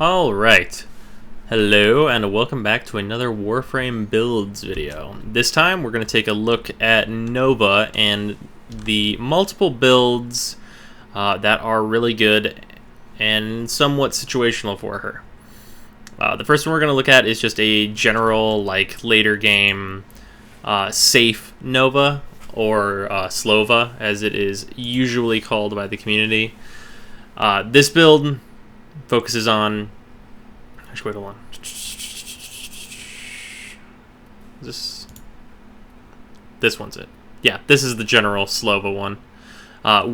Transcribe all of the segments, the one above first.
Alright, hello and welcome back to another Warframe builds video. This time we're going to take a look at Nova and the multiple builds that are really good and somewhat situational for her. The first one we're going to look at is just a general, like, later game safe Nova, or Slowva as it is usually called by the community. This build focuses on... Actually, wait, hold on. This one's it. Yeah, this is the general Slowva one,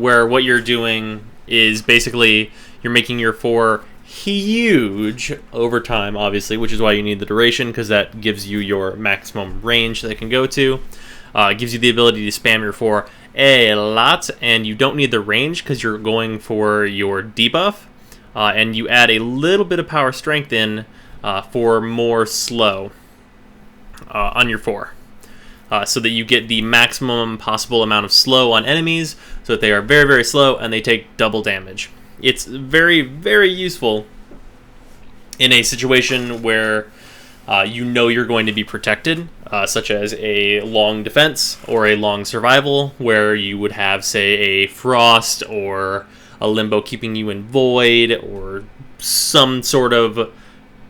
where what you're doing is basically you're making your 4 huge over time, obviously, which is why you need the duration, because that gives you your maximum range that it can go to. It gives you the ability to spam your 4 a lot, and you don't need the range because you're going for your debuff. And you add a little bit of power strength in for more slow on your 4. So that you get the maximum possible amount of slow on enemies, so that they are very, very slow and they take double damage. It's very, very useful in a situation where you know you're going to be protected, such as a long defense or a long survival, where you would have, say, a frost or a limbo keeping you in void, or some sort of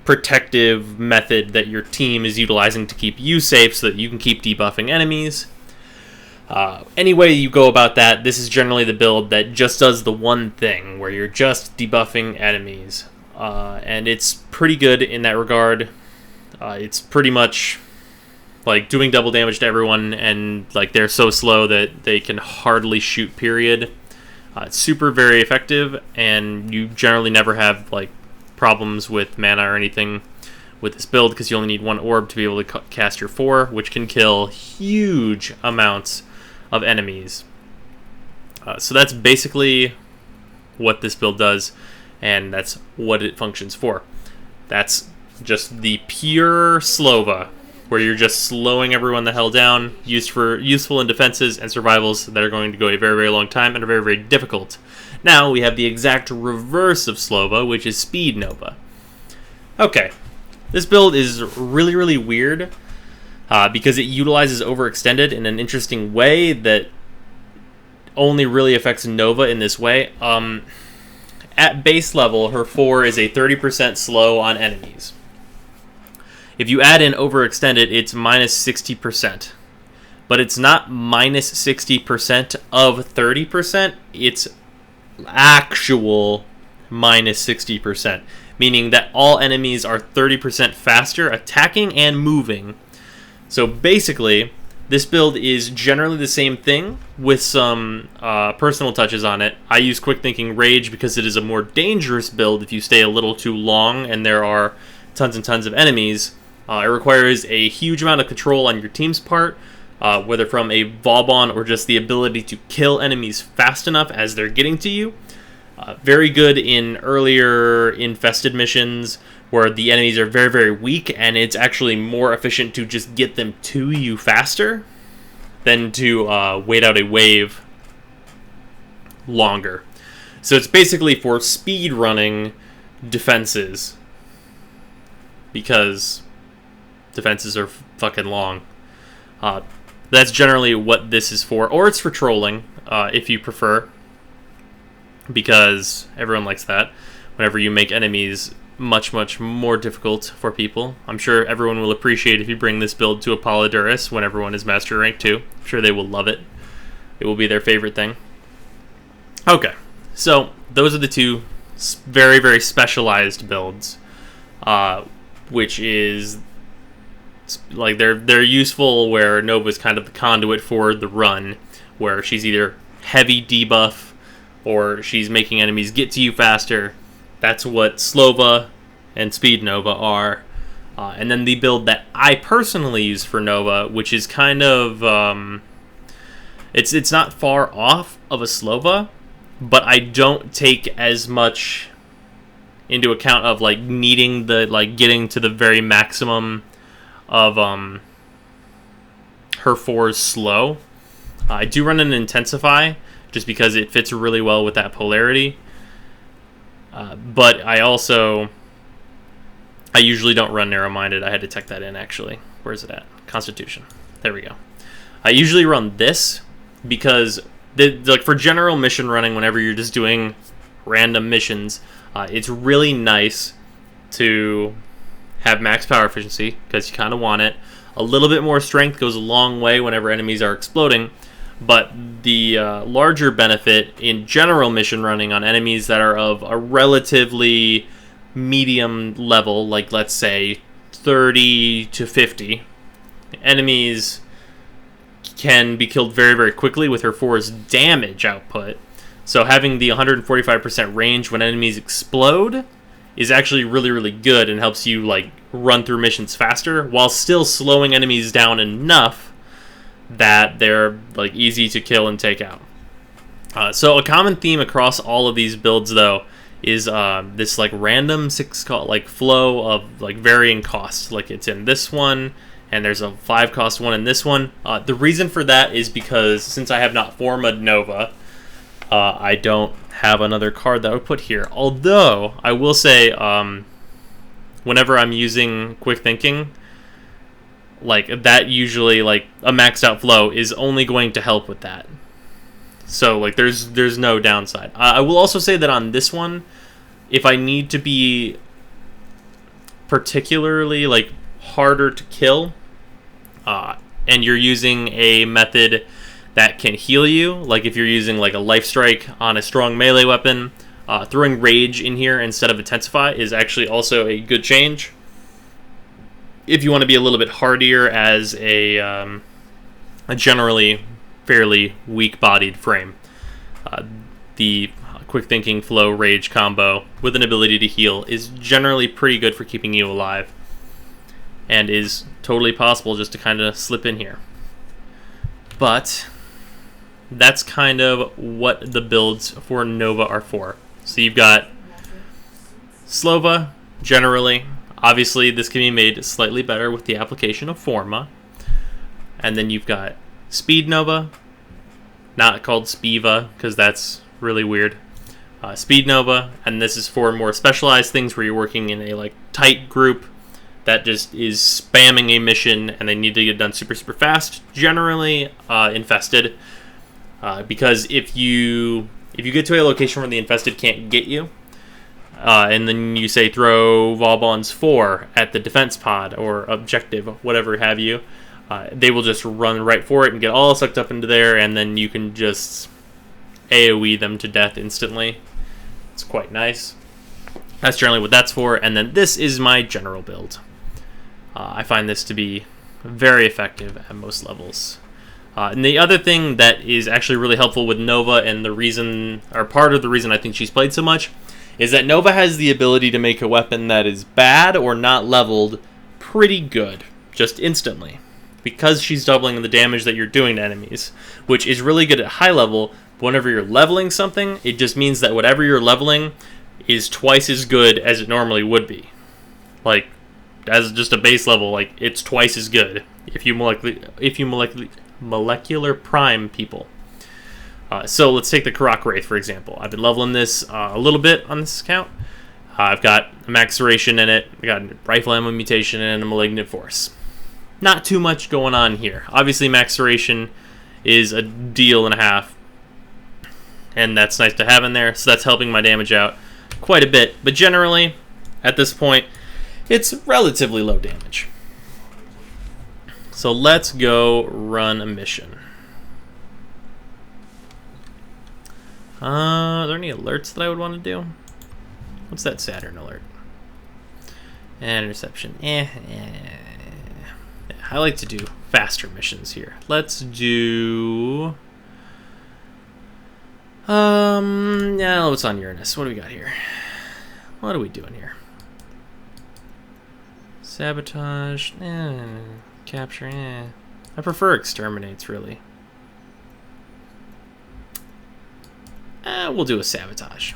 protective method that your team is utilizing to keep you safe so that you can keep debuffing enemies. Any way you go about that, this is generally the build that just does the one thing, where you're just debuffing enemies. And it's pretty good in that regard. It's pretty much like doing double damage to everyone, and like they're so slow that they can hardly shoot, period. It's super very effective, and you generally never have like problems with mana or anything with this build, because you only need 1 orb to be able to cast your 4, which can kill huge amounts of enemies. So that's basically what this build does, and that's what it functions for. That's just the pure Slowva, where you're just slowing everyone the hell down, useful in defenses and survivals that are going to go a very, very long time and are very, very difficult. Now we have the exact reverse of Slowva, which is Speed Nova. Okay, this build is really, really weird because it utilizes Overextended in an interesting way that only really affects Nova in this way. At base level, her 4 is a 30% slow on enemies. If you add in Overextended, it's minus 60%. But it's not minus 60% of 30%, it's actual minus 60%. Meaning that all enemies are 30% faster attacking and moving. So basically, this build is generally the same thing with some personal touches on it. I use Quick Thinking Rage because it is a more dangerous build if you stay a little too long and there are tons and tons of enemies. It requires a huge amount of control on your team's part, whether from a Vauban or just the ability to kill enemies fast enough as they're getting to you. Very good in earlier infested missions where the enemies are very, very weak, and it's actually more efficient to just get them to you faster than to wait out a wave longer. So it's basically for speed running defenses, because defenses are fucking long. That's generally what this is for. Or it's for trolling, if you prefer, because everyone likes that. Whenever you make enemies much, much more difficult for people. I'm sure everyone will appreciate if you bring this build to Apollodorus when everyone is Master Rank 2. I'm sure they will love it. It will be their favorite thing. Okay, so those are the two very, very specialized builds, which is like they're useful where Nova's kind of the conduit for the run, where she's either heavy debuff or she's making enemies get to you faster. That's what Slowva and Speed Nova are. And then the build that I personally use for Nova, which is kind of it's not far off of a Slowva, but I don't take as much into account of like needing the like getting to the very maximum of her 4's slow. I do run an Intensify just because it fits really well with that polarity. But I also I usually don't run narrow-minded. I had to tuck that in, actually. Where is it at? Constitution. There we go. I usually run this because, like, for general mission running, whenever you're just doing random missions, it's really nice to have max power efficiency because you kind of want it. A little bit more strength goes a long way whenever enemies are exploding, but the larger benefit in general mission running on enemies that are of a relatively medium level, like let's say 30 to 50, enemies can be killed very, very quickly with her 4's damage output. So having the 145% range when enemies explode is actually really, really good and helps you like run through missions faster while still slowing enemies down enough that they're like easy to kill and take out. So a common theme across all of these builds, though, is this like random flow of like varying costs. Like it's in this one, and there's a 5 cost one in this one. The reason for that is because since I have not forma'd Nova, I don't have another card that I would put here. Although I will say, whenever I'm using quick thinking, like that usually like a maxed out flow is only going to help with that. So like there's no downside. I will also say that on this one, if I need to be particularly like harder to kill, and you're using a method that can heal you, like if you're using like a life strike on a strong melee weapon, throwing rage in here instead of intensify is actually also a good change. If you want to be a little bit hardier as a generally fairly weak-bodied frame, the quick thinking flow rage combo with an ability to heal is generally pretty good for keeping you alive, and is totally possible just to kind of slip in here. But that's kind of what the builds for Nova are for. So you've got Slowva, generally. Obviously, this can be made slightly better with the application of Forma. And then you've got Speed Nova, not called Spiva, because that's really weird. Speed Nova, and this is for more specialized things where you're working in a like tight group that just is spamming a mission and they need to get done super, super fast. Generally, infested. Because if you get to a location where the infested can't get you, and then you say throw Vauban's 4 at the defense pod or objective, whatever have you, they will just run right for it and get all sucked up into there, and then you can just AoE them to death instantly. It's quite nice. That's generally what that's for. And then this is my general build. I find this to be very effective at most levels. And the other thing that is actually really helpful with Nova, and the reason, or part of the reason I think she's played so much, is that Nova has the ability to make a weapon that is bad or not leveled pretty good, just instantly, because she's doubling the damage that you're doing to enemies, which is really good at high level. But whenever you're leveling something, it just means that whatever you're leveling is twice as good as it normally would be. Like, as just a base level, like, it's twice as good if you molecular prime people. So let's take the Karak Wraith, for example. I've been leveling this a little bit on this account. I've got a Maceration in it, I got a Rifle Ammo Mutation, and a Malignant Force. Not too much going on here. Obviously, Maceration is a deal and a half, and that's nice to have in there, so that's helping my damage out quite a bit. But generally, at this point, it's relatively low damage. So let's go run a mission. Are there any alerts that I would want to do? What's that Saturn alert? And interception. I like to do faster missions here. Let's do... yeah, what's on Uranus? What do we got here? What are we doing here? Sabotage. Capture. I prefer exterminates, really. We'll do a sabotage.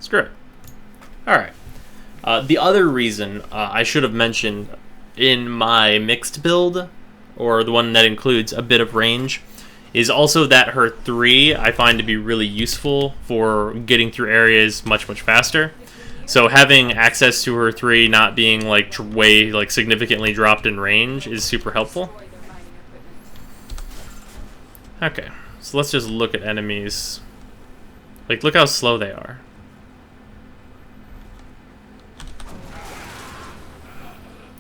Screw it. Alright. The other reason I should have mentioned in my mixed build, or the one that includes a bit of range, is also that her 3 I find to be really useful for getting through areas much, much faster. So having access to her 3 not being like way like significantly dropped in range is super helpful. Okay, so let's just look at enemies. Like, look how slow they are.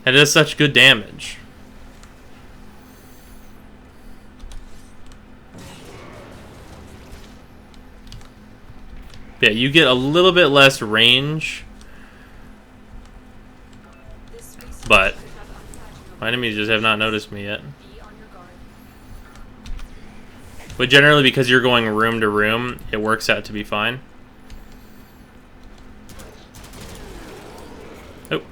And it does such good damage. Yeah, you get a little bit less range, but my enemies just have not noticed me yet. But generally, because you're going room to room, it works out to be fine. Oh.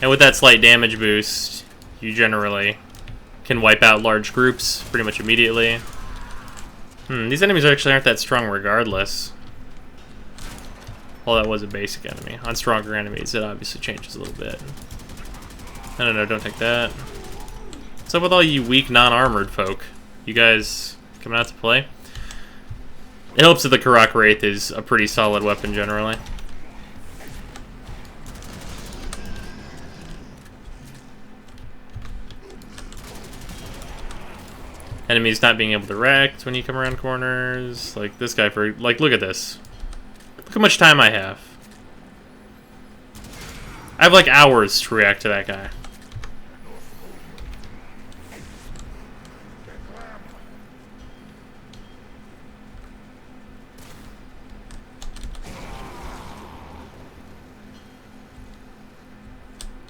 And with that slight damage boost, you generally can wipe out large groups pretty much immediately. These enemies actually aren't that strong regardless. Well, that was a basic enemy. On stronger enemies, it obviously changes a little bit. No, don't take that. What's up with all you weak, non-armored folk? You guys coming out to play? It helps that the Karak Wraith is a pretty solid weapon generally. Enemies not being able to react when you come around corners. Like this guy, for like, look at this. Look how much time I have. I have like hours to react to that guy.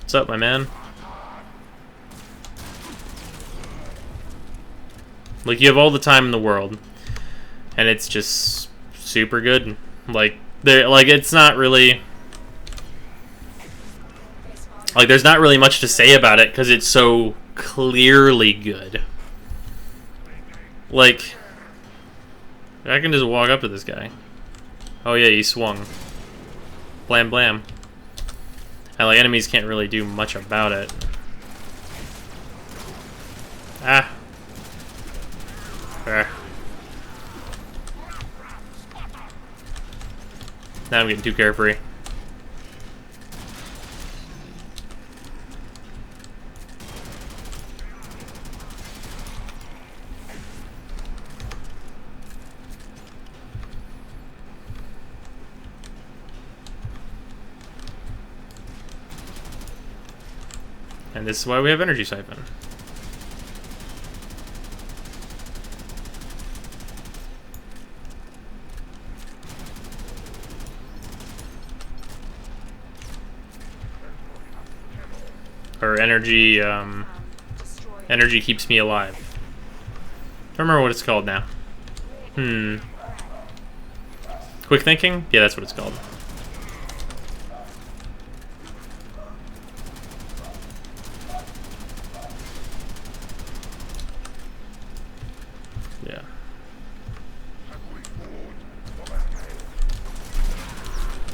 What's up, my man? Like, you have all the time in the world, and it's just super good. Like, it's not really, like, there's not really much to say about it because it's so clearly good. Like, I can just walk up to this guy. Oh yeah, he swung. Blam blam. And like, enemies can't really do much about it. Ah. Now I'm getting too carefree. And this is why we have Energy Siphon. Or energy, energy keeps me alive. I don't remember what it's called now. Quick thinking? Yeah, that's what it's called. Yeah.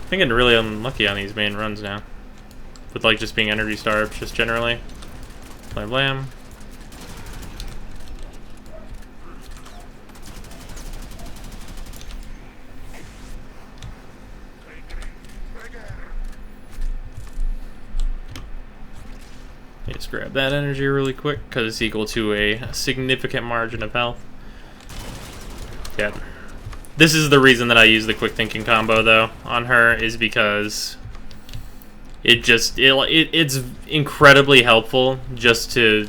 I'm getting really unlucky on these main runs now. With like just being energy starved, just generally. Blam blam. Just grab that energy really quick because it's equal to a significant margin of health. Yeah. This is the reason that I use the quick thinking combo though on her, is because it's incredibly helpful just to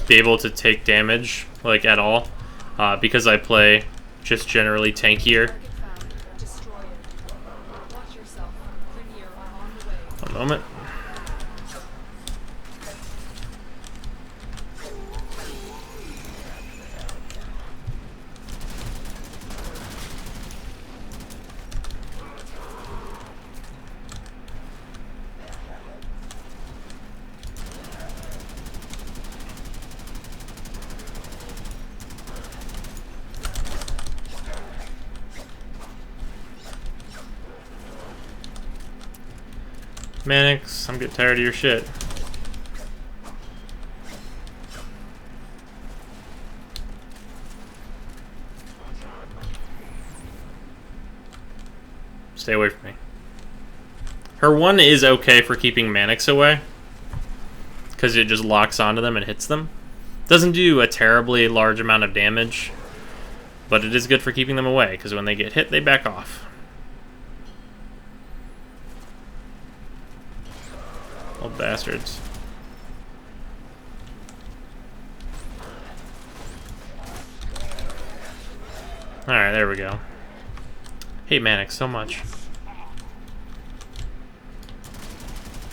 be able to take damage like at all, because I play just generally tankier. One moment. Manix, I'm getting tired of your shit. Stay away from me. Her one is okay for keeping Mannix away, because it just locks onto them and hits them. Doesn't do a terribly large amount of damage, but it is good for keeping them away, because when they get hit, they back off. Old bastards. Alright, there we go. Hate Mannix so much.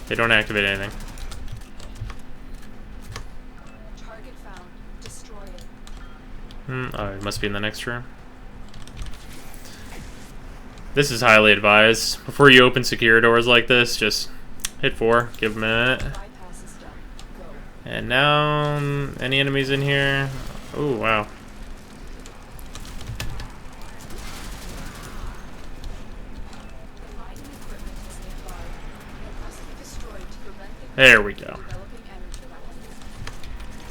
They don't activate anything. Target found. Destroy it. Oh, it must be in the next room. This is highly advised. Before you open secure doors like this, just hit 4, give them a minute. Bypass is done. Go. And now, any enemies in here? Oh, wow. Mining equipment is nearby. It must be destroyed to prevent the There we go. developing energy weapons.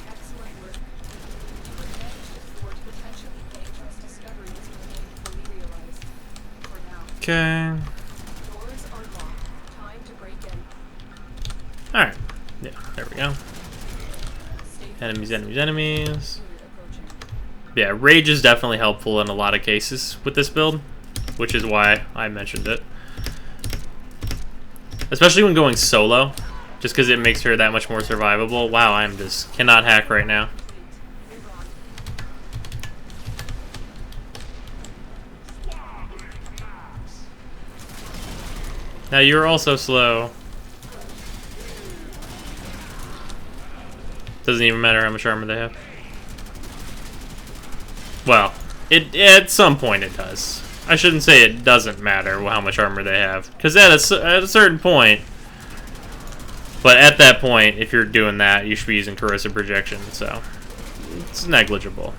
Excellent work. You managed to thwart potentially dangerous discoveries remaining fully realized. For now, Okay. doors are locked. Time to break in. Alright. Yeah, there we go. Stay Enemies, focused. enemies, enemies. Unit approaching. Yeah, Rage is definitely helpful in a lot of cases with this build, which is why I mentioned it. Especially when going solo, just because it makes her that much more survivable. Wow, I'm just cannot hack right now. Move on. Now you're also slow. Doesn't even matter how much armor they have. Well, it at some point it does. I shouldn't say it doesn't matter how much armor they have, because at a certain point. But at that point, if you're doing that, you should be using corrosive projection, so it's negligible.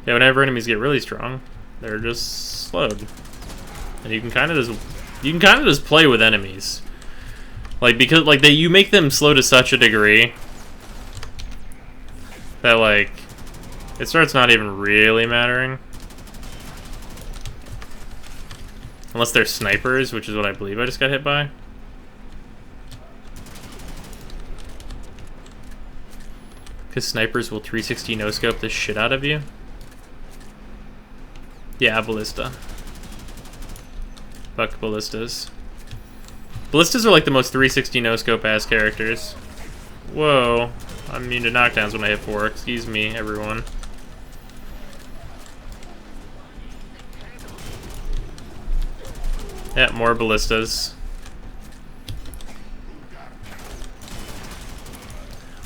Yeah, whenever enemies get really strong, they're just slowed, and you can kind of just play with enemies, because you make them slow to such a degree that it starts not even really mattering. Unless they're snipers, which is what I believe I just got hit by. Because snipers will 360 no-scope the shit out of you. Yeah, ballista. Fuck ballistas. Ballistas are like the most 360 no-scope ass characters. Whoa. I'm immune to knockdowns when I hit 4. Excuse me, everyone. Yeah, more ballistas.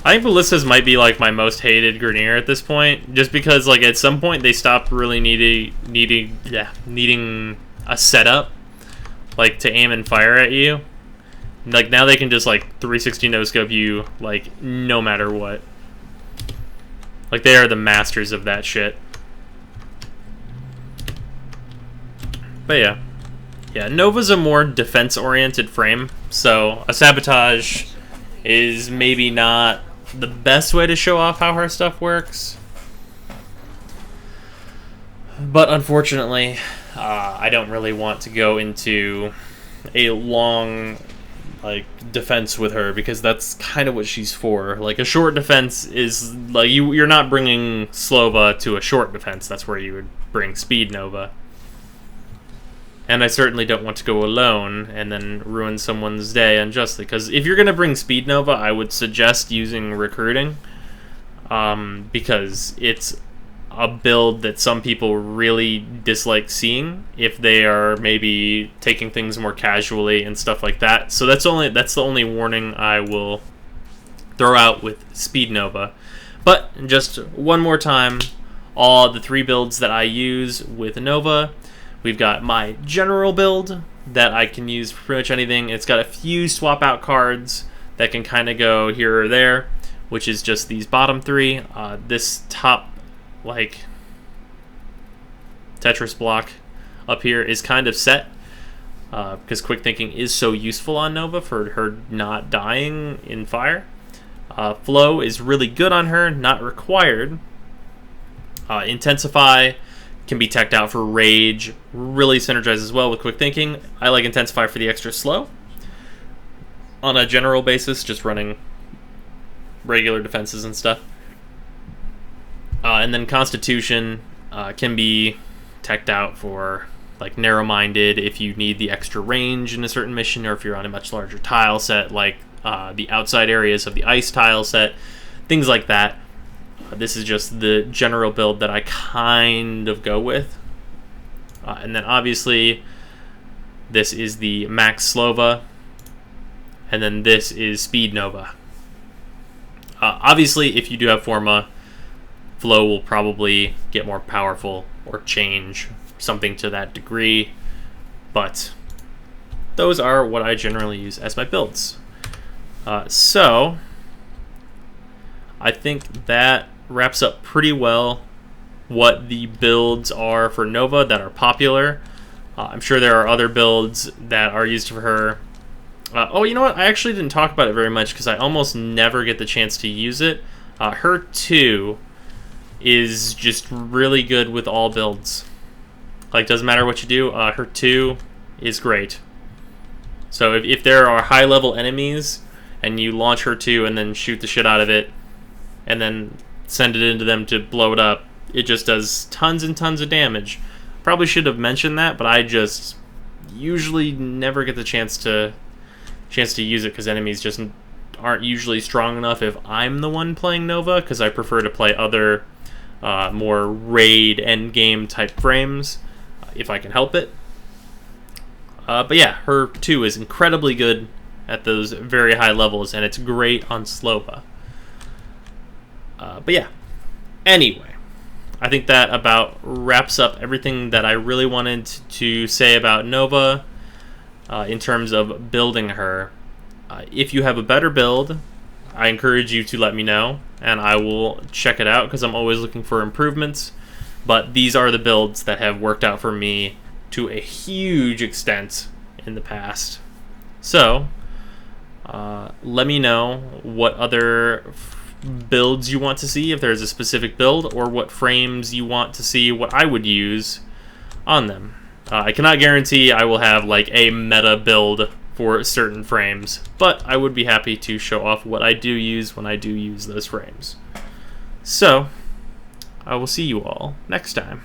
I think ballistas might be like my most hated Grineer at this point, just because at some point they stopped really needing a setup, to aim and fire at you. Now they can just 360 no scope you no matter what. They are the masters of that shit. But yeah. Yeah, Nova's a more defense-oriented frame, so a sabotage is maybe not the best way to show off how her stuff works. But unfortunately, I don't really want to go into a long defense with her, because that's kind of what she's for. A short defense is you're not bringing Slowva to a short defense. That's where you would bring Speed Nova. And I certainly don't want to go alone and then ruin someone's day unjustly. Because if you're going to bring Speed Nova, I would suggest using Recruiting. Because it's a build that some people really dislike seeing if they are maybe taking things more casually and stuff like that. So that's the only warning I will throw out with Speed Nova. But just one more time, all the 3 builds that I use with Nova. We've got my general build that I can use for pretty much anything. It's got a few swap out cards that can kind of go here or there, which is just these bottom 3. This top, Tetris block up here is kind of set, because quick thinking is so useful on Nova for her not dying in fire. Flow is really good on her, not required. Intensify can be teched out for rage, really synergizes well with quick thinking. I like Intensify for the extra slow. On a general basis, just running regular defenses and stuff. And then Constitution can be teched out for like narrow-minded if you need the extra range in a certain mission, or if you're on a much larger tile set, like the outside areas of the ice tile set, things like that. This is just the general build that I kind of go with. And then obviously, this is the Max Slowva, and then this is Speed Nova. Obviously, if you do have Forma, Flow will probably get more powerful or change something to that degree, but those are what I generally use as my builds. So I think that wraps up pretty well what the builds are for Nova that are popular. I'm sure there are other builds that are used for her. Oh, you know what? I actually didn't talk about it very much because I almost never get the chance to use it. Her 2 is just really good with all builds. Like, doesn't matter what you do, her 2 is great. So if there are high-level enemies and you launch her 2 and then shoot the shit out of it and then send it into them to blow it up, it just does tons and tons of damage. Probably should have mentioned that, but I just usually never get the chance to use it because enemies just aren't usually strong enough if I'm the one playing Nova, because I prefer to play other more raid endgame type frames if I can help it. But yeah, her 2 is incredibly good at those very high levels, and it's great on Slowva. But yeah, anyway, I think that about wraps up everything that I really wanted to say about Nova in terms of building her. If you have a better build, I encourage you to let me know, and I will check it out because I'm always looking for improvements. But these are the builds that have worked out for me to a huge extent in the past. So, let me know what other builds you want to see, if there's a specific build, or what frames you want to see what I would use on them. I cannot guarantee I will have like a meta build for certain frames, but I would be happy to show off what I do use when I do use those frames. So, I will see you all next time.